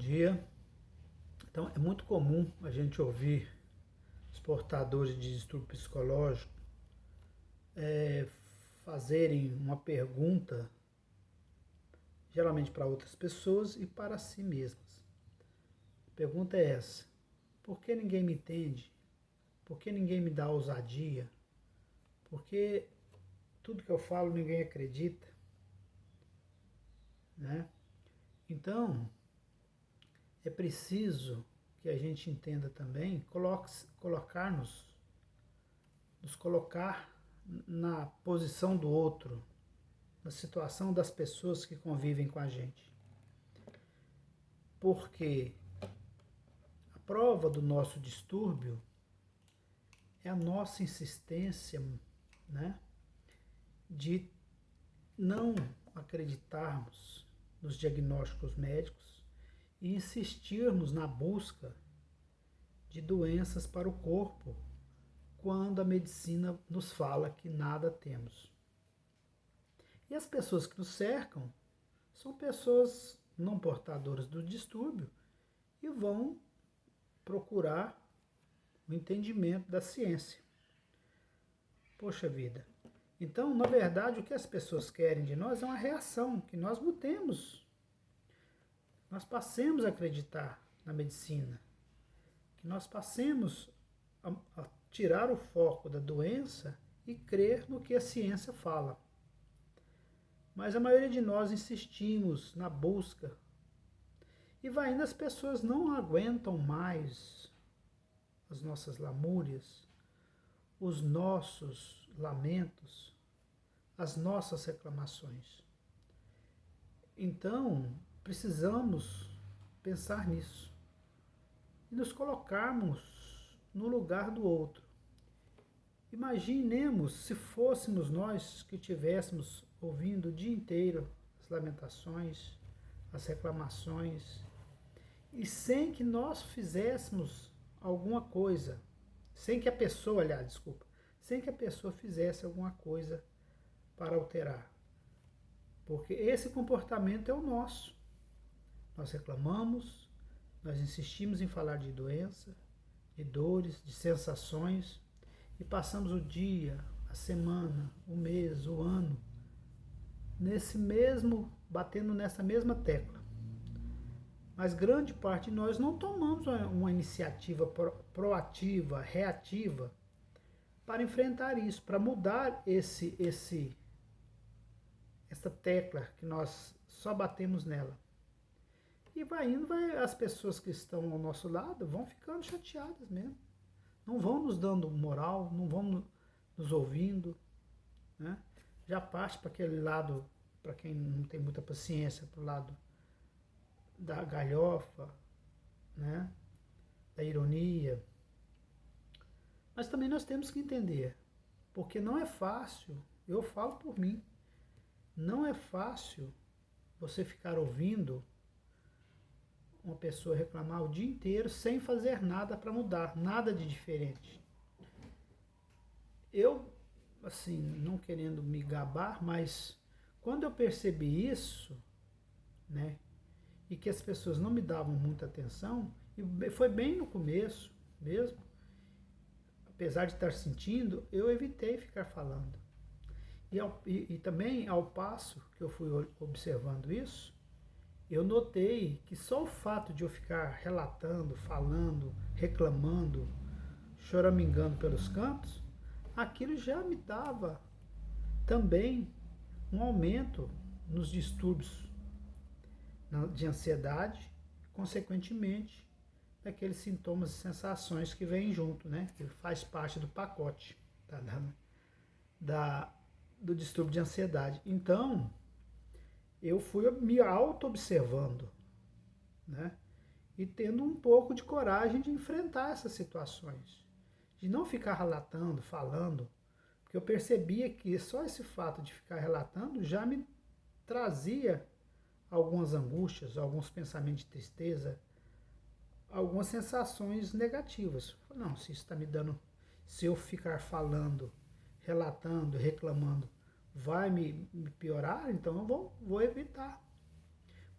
dia. Então, é muito comum a gente ouvir os portadores de distúrbio psicológico fazerem uma pergunta, geralmente para outras pessoas e para si mesmas. A pergunta é essa: por que ninguém me entende? Por que ninguém me dá ousadia? Por que tudo que eu falo ninguém acredita? Né? Então, é preciso que a gente entenda também, nos colocar na posição do outro, na situação das pessoas que convivem com a gente. Porque a prova do nosso distúrbio é a nossa insistência, né, de não acreditarmos nos diagnósticos médicos e insistirmos na busca de doenças para o corpo, quando a medicina nos fala que nada temos. E as pessoas que nos cercam são pessoas não portadoras do distúrbio e vão procurar o entendimento da ciência. Poxa vida. Então, na verdade, o que as pessoas querem de nós é uma reação, que nós mudemos. Nós passemos a acreditar na medicina, que nós passemos a tirar o foco da doença e crer no que a ciência fala. Mas a maioria de nós insistimos na busca e vai indo, as pessoas não aguentam mais as nossas lamúrias, os nossos lamentos, as nossas reclamações. Então, precisamos pensar nisso e nos colocarmos no lugar do outro. Imaginemos se fôssemos nós que estivéssemos ouvindo o dia inteiro as lamentações, as reclamações, e sem que nós fizéssemos alguma coisa, sem que a pessoa fizesse alguma coisa para alterar. Porque esse comportamento é o nosso. Nós reclamamos, nós insistimos em falar de doença, de dores, de sensações, e passamos o dia, a semana, o mês, o ano, batendo nessa mesma tecla. Mas grande parte de nós não tomamos uma iniciativa proativa, reativa, para enfrentar isso, para mudar essa tecla que nós só batemos nela. E as pessoas que estão ao nosso lado vão ficando chateadas mesmo. Não vão nos dando moral, não vão nos ouvindo, né? Já parte para aquele lado, para quem não tem muita paciência, para o lado da galhofa, né? Da ironia. Mas também nós temos que entender, porque não é fácil, eu falo por mim, não é fácil você ficar ouvindo uma pessoa reclamar o dia inteiro sem fazer nada para mudar, nada de diferente. Eu, assim, não querendo me gabar, mas quando eu percebi isso, né, e que as pessoas não me davam muita atenção, e foi bem no começo mesmo, apesar de estar sentindo, eu evitei ficar falando. E também, ao passo que eu fui observando isso, eu notei que só o fato de eu ficar relatando, falando, reclamando, choramingando pelos cantos, aquilo já me dava também um aumento nos distúrbios de ansiedade, consequentemente, daqueles sintomas e sensações que vêm junto, né? Que faz parte do pacote do distúrbio de ansiedade. Então, eu fui me auto-observando, né? E tendo um pouco de coragem de enfrentar essas situações. De não ficar relatando, falando, porque eu percebia que só esse fato de ficar relatando já me trazia algumas angústias, alguns pensamentos de tristeza, algumas sensações negativas. Não, se isso está me dando, se eu ficar falando, relatando, reclamando, vai me piorar, então eu vou evitar.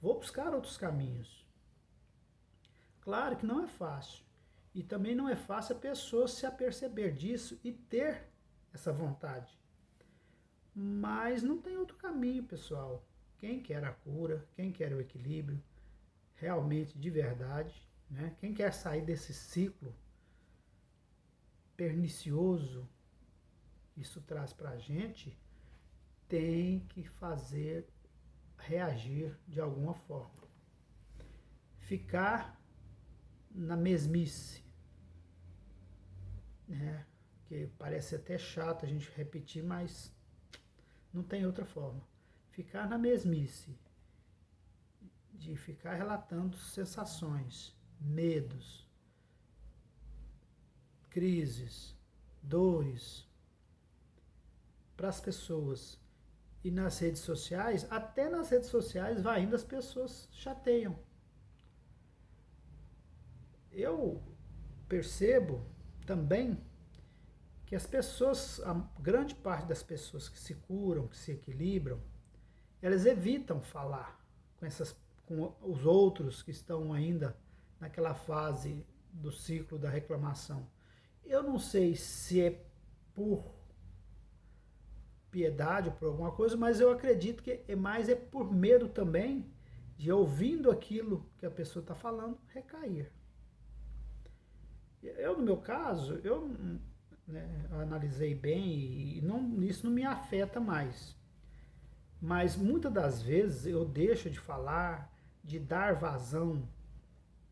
Vou buscar outros caminhos. Claro que não é fácil. E também não é fácil a pessoa se aperceber disso e ter essa vontade. Mas não tem outro caminho, pessoal. Quem quer a cura, quem quer o equilíbrio, realmente de verdade, né? Quem quer sair desse ciclo pernicioso, isso traz para a gente, tem que fazer reagir de alguma forma. Ficar na mesmice, né? Que parece até chato a gente repetir, mas não tem outra forma. Ficar na mesmice, de ficar relatando sensações, medos, crises, dores para as pessoas. E nas redes sociais, até nas redes sociais, vai indo, as pessoas chateiam. Eu percebo também que as pessoas, a grande parte das pessoas que se curam, que se equilibram, elas evitam falar com os outros que estão ainda naquela fase do ciclo da reclamação. Eu não sei se é por piedade ou por alguma coisa, mas eu acredito que é por medo também de, ouvindo aquilo que a pessoa está falando, recair. Eu, no meu caso, eu, né, analisei bem e isso não me afeta mais. Mas muitas das vezes eu deixo de falar, de dar vazão,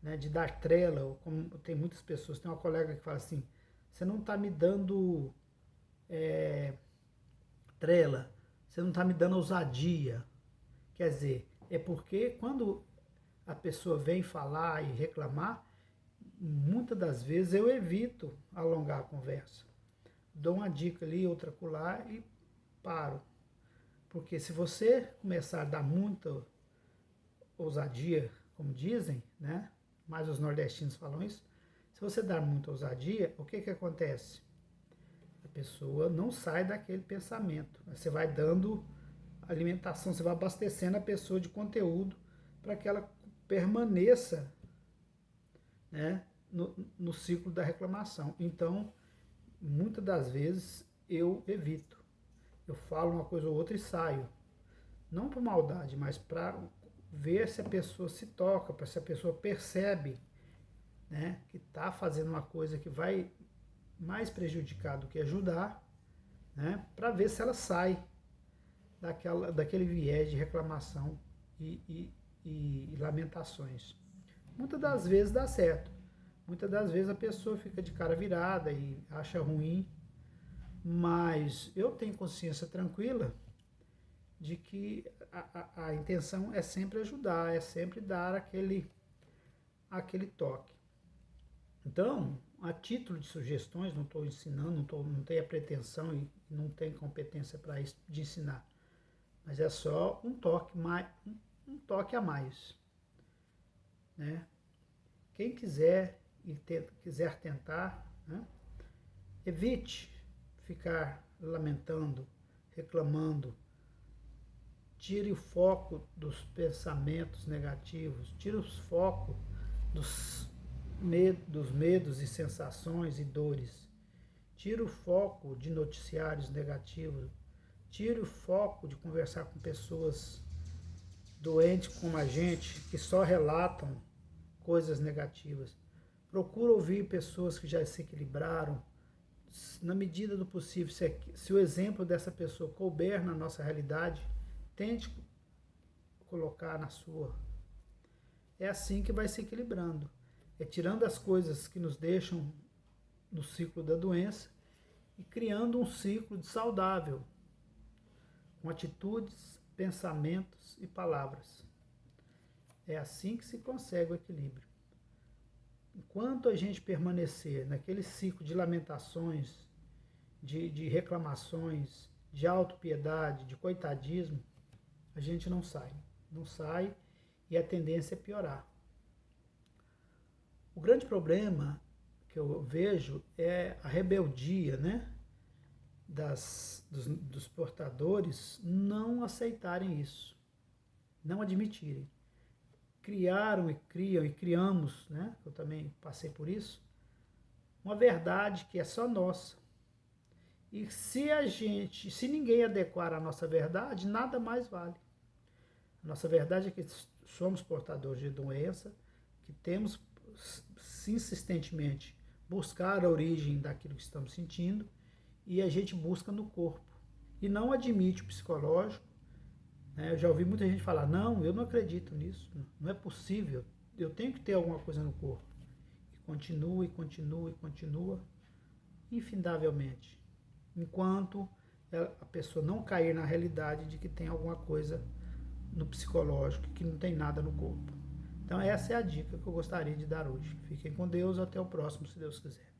né, de dar trela. Como tem muitas pessoas, tem uma colega que fala assim, você não está me dando trela, você não está me dando ousadia. Quer dizer, é porque quando a pessoa vem falar e reclamar, muitas das vezes eu evito alongar a conversa. Dou uma dica ali, outra acolá e paro. Porque se você começar a dar muita ousadia, como dizem, né? Mais os nordestinos falam isso. Se você dar muita ousadia, o que acontece? A pessoa não sai daquele pensamento. Você vai dando alimentação, você vai abastecendo a pessoa de conteúdo para que ela permaneça, né, no ciclo da reclamação. Então, muitas das vezes eu evito. Eu falo uma coisa ou outra e saio. Não por maldade, mas para ver se a pessoa se toca, para se a pessoa percebe, né, que está fazendo uma coisa que vai mais prejudicar do que ajudar, né, para ver se ela sai daquele viés de reclamação e lamentações. Muitas das vezes dá certo. Muitas das vezes a pessoa fica de cara virada e acha ruim, mas eu tenho consciência tranquila de que a intenção é sempre ajudar, é sempre dar aquele toque. Então, a título de sugestões, não estou ensinando, não tenho a pretensão e não tenho competência para isso de ensinar, mas é só um toque a mais, né? Quem quiser quiser tentar, né, evite ficar lamentando, reclamando. Tire o foco dos pensamentos negativos, tire o foco dos medos e sensações e dores. Tire o foco de noticiários negativos. Tire o foco de conversar com pessoas doentes como a gente, que só relatam coisas negativas. Procura ouvir pessoas que já se equilibraram. Na medida do possível, se o exemplo dessa pessoa couber na nossa realidade, tente colocar na sua. É assim que vai se equilibrando. É tirando as coisas que nos deixam no ciclo da doença e criando um ciclo saudável, com atitudes, pensamentos e palavras. É assim que se consegue o equilíbrio. Enquanto a gente permanecer naquele ciclo de lamentações, de reclamações, de autopiedade, de coitadismo, a gente não sai. Não sai e a tendência é piorar. O grande problema que eu vejo é a rebeldia, né, dos portadores não aceitarem isso, não admitirem. criaram e criam e criamos, né? Eu também passei por isso, uma verdade que é só nossa. E se ninguém adequar a nossa verdade, nada mais vale. A nossa verdade é que somos portadores de doença, que temos insistentemente buscar a origem daquilo que estamos sentindo e a gente busca no corpo. E não admite o psicológico. Né? Eu já ouvi muita gente falar, não, eu não acredito nisso, não é possível, eu tenho que ter alguma coisa no corpo. E continua, e continua, e continua, infindavelmente. Enquanto a pessoa não cair na realidade de que tem alguma coisa no psicológico, que não tem nada no corpo. Então essa é a dica que eu gostaria de dar hoje. Fiquem com Deus, até o próximo, se Deus quiser.